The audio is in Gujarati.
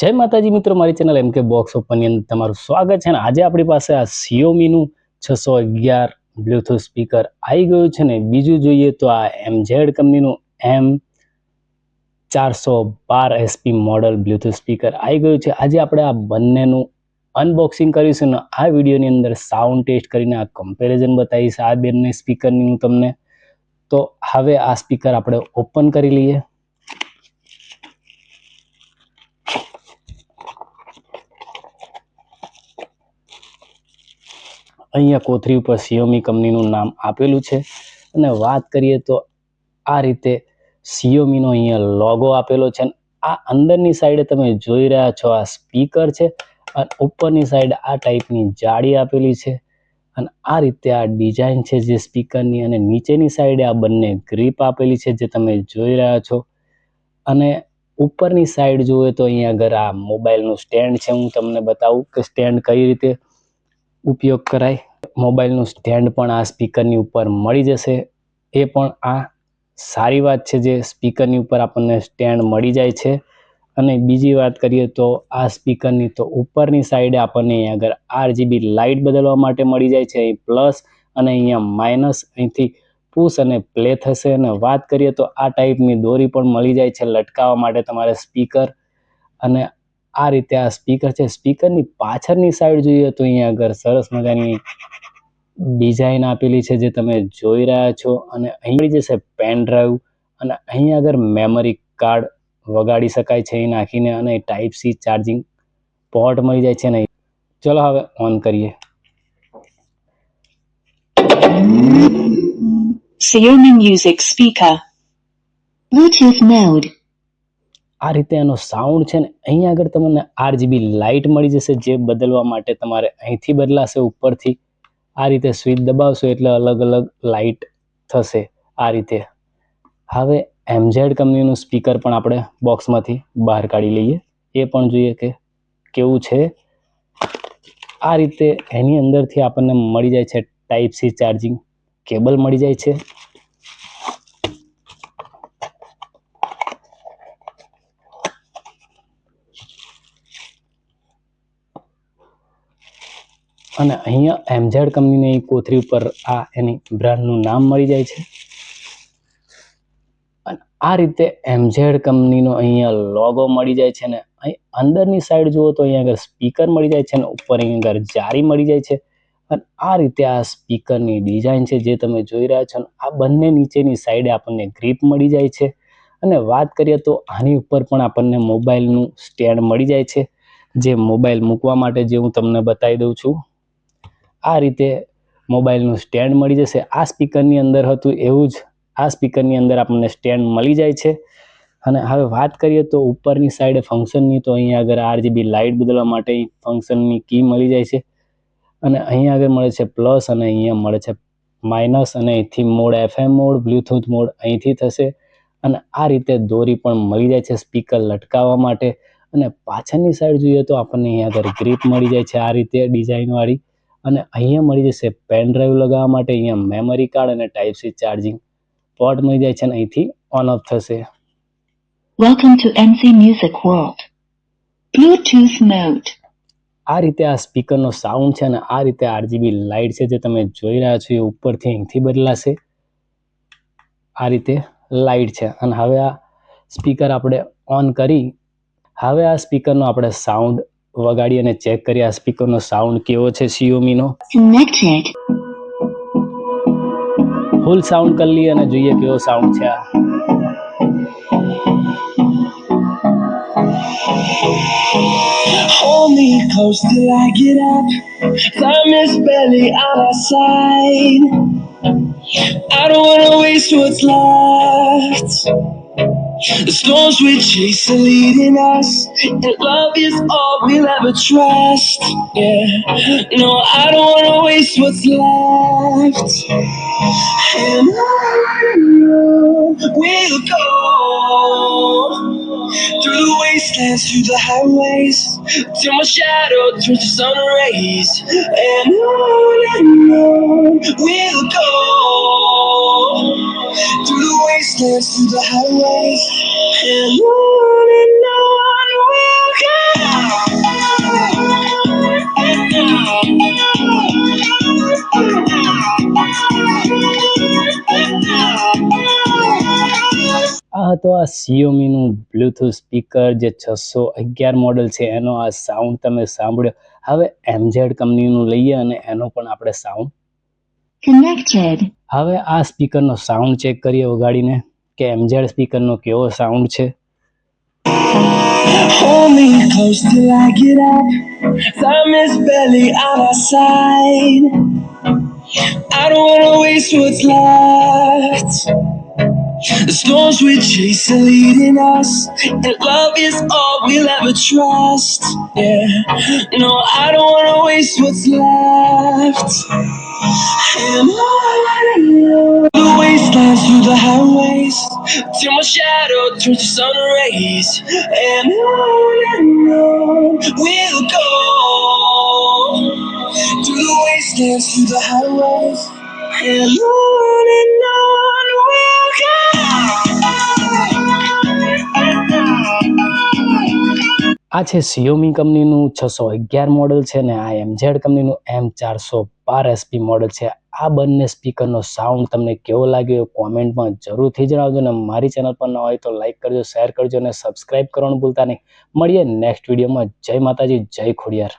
જય માતાજી મિત્રો, મારી ચેનલ એમ કે બોક્સ ઓપનની અંદર તમારું સ્વાગત છે. અને આજે આપણી પાસે આ Xiaomi નું 611 બ્લૂટૂથ સ્પીકર આવી ગયું છે ને બીજું જોઈએ તો આ MZ કંપનીનું M412SP મોડલ બ્લૂટૂથ સ્પીકર આવી ગયું છે. આજે આપણે આ બંનેનું અનબોક્સિંગ કરીશું ને આ વિડીયોની અંદર સાઉન્ડ ટેસ્ટ કરીને આ કમ્પેરિઝન બતાવીશ આ બંને સ્પીકરની હું તમને. તો હવે આ સ્પીકર આપણે ઓપન કરી લઈએ. અહીંયા કોથળી ઉપર Xiaomi કંપનીનું નામ આપેલું છે અને વાત કરીએ તો આ રીતે Xiaomi નો અહીંયા લોગો આપેલો છે. આ અંદરની સાઈડે તમે જોઈ રહ્યા છો આ સ્પીકર છે અને ઉપરની સાઈડ આ ટાઈપની જાળી આપેલી છે અને આ રીતે આ ડિઝાઇન છે જે સ્પીકરની. અને નીચેની સાઈડે આ બંને ગ્રીપ આપેલી છે જે તમે જોઈ રહ્યા છો. અને ઉપરની સાઈડ જોઈએ તો અહીંયા આગળ આ મોબાઈલનું સ્ટેન્ડ છે. હું તમને બતાવું કે સ્ટેન્ડ કઈ રીતે ઉપયોગ કરાય. મોબાઈલનું સ્ટેન્ડ પણ આ સ્પીકરની ઉપર મળી જશે. એ પણ આ સારી વાત છે જે સ્પીકરની ઉપર આપણને સ્ટેન્ડ મળી જાય છે. અને બીજી વાત કરીએ તો આ સ્પીકરની તો ઉપરની સાઈડે આપણને અહીંયા આગળ RGB લાઇટ બદલવા માટે મળી જાય છે. અહીં પ્લસ અને અહીંયા માઇનસ, અહીંથી પુશ અને પ્લે થશે. અને વાત કરીએ તો આ ટાઈપની દોરી પણ મળી જાય છે લટકાવવા માટે તમારે સ્પીકર. અને આ રીતે આ સ્પીકર છે. સ્પીકરની પાછળની સાઈડ જોઈએ તો અહીંયા આગળ સરસ મજાની ડિઝાઇન આપેલી છે જે તમે જોઈ રહ્યા છો. અને અહીં જશે પેન ડ્રાઈવ અને અહીંયા આગળ મેમરી કાર્ડ વગાડી શકાય છે એ નાખીને. અને ટાઈપ સી ચાર્જિંગ પોર્ટ મળી જાય છે ને. ચલો હવે ઓન કરીએ. Xiaomi Music Speaker Bluetooth Mode. આ રીતે એનો સાઉન્ડ છે ને. અહીંયા આગળ તમને RGB લાઇટ મળી જશે જે બદલવા માટે તમારે અહીંથી બદલાશે ઉપરથી. આ રીતે સ્વિચ દબાવશો એટલે અલગ અલગ લાઇટ થશે આ રીતે. હવે MZ કંપનીનું સ્પીકર પણ આપણે બોક્સમાંથી બહાર કાઢી લઈએ. એ પણ જોઈએ કે કેવું છે. આ રીતે એની અંદરથી આપણને મળી જાય છે ટાઈપ સી ચાર્જિંગ કેબલ મળી જાય છે. અને અહીંયા MZ કંપનીની કોથળી ઉપર આ એની બ્રાન્ડનું નામ મળી જાય છે. અને આ રીતે MZ કંપનીનો અહીંયા લોગો મળી જાય છે. ને અહીં અંદરની સાઈડ જુઓ તો અહીંયા આગળ સ્પીકર મળી જાય છે અને ઉપર અહીંયા આગળ જારી મળી જાય છે. અને આ રીતે આ સ્પીકરની ડિઝાઇન છે જે તમે જોઈ રહ્યા છો. આ બંને નીચેની સાઈડે આપણને ગ્રીપ મળી જાય છે. અને વાત કરીએ તો આની ઉપર પણ આપણને મોબાઈલનું સ્ટેન્ડ મળી જાય છે જે મોબાઈલ મૂકવા માટે જે હું તમને બતાવી દઉં છું. આ રીતે મોબાઈલનું સ્ટેન્ડ મળી જશે. આ સ્પીકરની અંદર હતું એવું જ આ સ્પીકરની અંદર આપણને સ્ટેન્ડ મળી જાય છે. અને હવે વાત કરીએ તો ઉપરની સાઈડે ફંક્શનની તો અહીંયા આગળ RGB લાઇટ બદલવા માટે ફંક્શનની કી મળી જાય છે. અને અહીંયા આગળ મળે છે પ્લસ અને અહીંયા મળે છે માઇનસ. અને અહીંથી mode FM mode, Bluetooth mode અહીંથી થશે. અને આ રીતે દોરી પણ મળી જાય છે સ્પીકર લટકાવવા માટે. અને પાછળની સાઈડ જોઈએ તો આપણને અહીંયા આગળ ગ્રીપ મળી જાય છે આ રીતે ડિઝાઇનવાળી. અને અહીંયા મળી જશે પેન ડ્રાઈવ લગાવવા માટે. અહીંયા મેમરી કાર્ડ અને ટાઈપ સી ચાર્જિંગ પોર્ટ મળી જાય છે અને અહીંથી ઓન ઓફ થશે. Welcome to MC Music World. Bluetooth Mode. આ રીતે આ સ્પીકરનો સાઉન્ડ છે. અને આ રીતે RGB લાઇટ છે જે તમે જોઈ રહ્યા છો એ ઉપરથી અહીંથી બદલાશે. આ રીતે લાઇટ છે. અને હવે આ સ્પીકર આપણે ઓન કરી હવે આ સ્પીકરનો આપણે સાઉન્ડ વગાડી અને ચેક કરીએ આ સ્પીકરનો સાઉન્ડ કેવો છે Xiaomi નો. Connected. ફૂલ સાઉન્ડ કરી લઈએ અને જોઈએ કેવો સાઉન્ડ છે આ. Hold me close till I get up. Time is barely on our side. I don't wanna waste what's left. The storms we chase are leading us, and love is all we'll ever trust. Yeah, no, I don't wanna waste what's left. And on we'll go through the wastelands, through the highways, till my shadow turns to sun rays. And on we'll go through the wastelands, through the highways, and on we'll go. તો આ સિયોમીનું બ્લૂટૂથ સ્પીકર જે 611 મોડલ છે એનો આ સાઉન્ડ તમે સાંભળ્યો. હવે MZ કંપનીનું લઈએ અને એનો પણ આપણે સાઉન્ડ. Connected. હવે આ સ્પીકરનો સાઉન્ડ ચેક કરીએ વગાડીને કે MZ સ્પીકરનો કેવો સાઉન્ડ છે. Hold me close till I get up. Time is barely on our side. I don't wanna waste what's left. The storms we chase are leading us, and love is all we'll ever trust. Yeah, no, I don't wanna waste what's left. And on the wastelands through the highways, till my shadow turns to sun rays. And on we'll go, through the wastelands through the highways. And on we'll go. આ છે સિયોમી કંપનીનું 611 મોડલ છે ને આ MZ કંપનીનું M412 SP મોડલ છે. આ બંને સ્પીકરનો સાઉન્ડ તમને કેવો લાગ્યો કોમેન્ટમાં જરૂરથી જણાવજો. અને મારી ચેનલ પર ન હોય તો લાઈક કરજો, શેર કરજો અને સબસ્ક્રાઈબ કરવાનું ભૂલતા નહીં. મળીએ નેક્સ્ટ વિડીયોમાં. જય માતાજી, જય ખોડિયાર.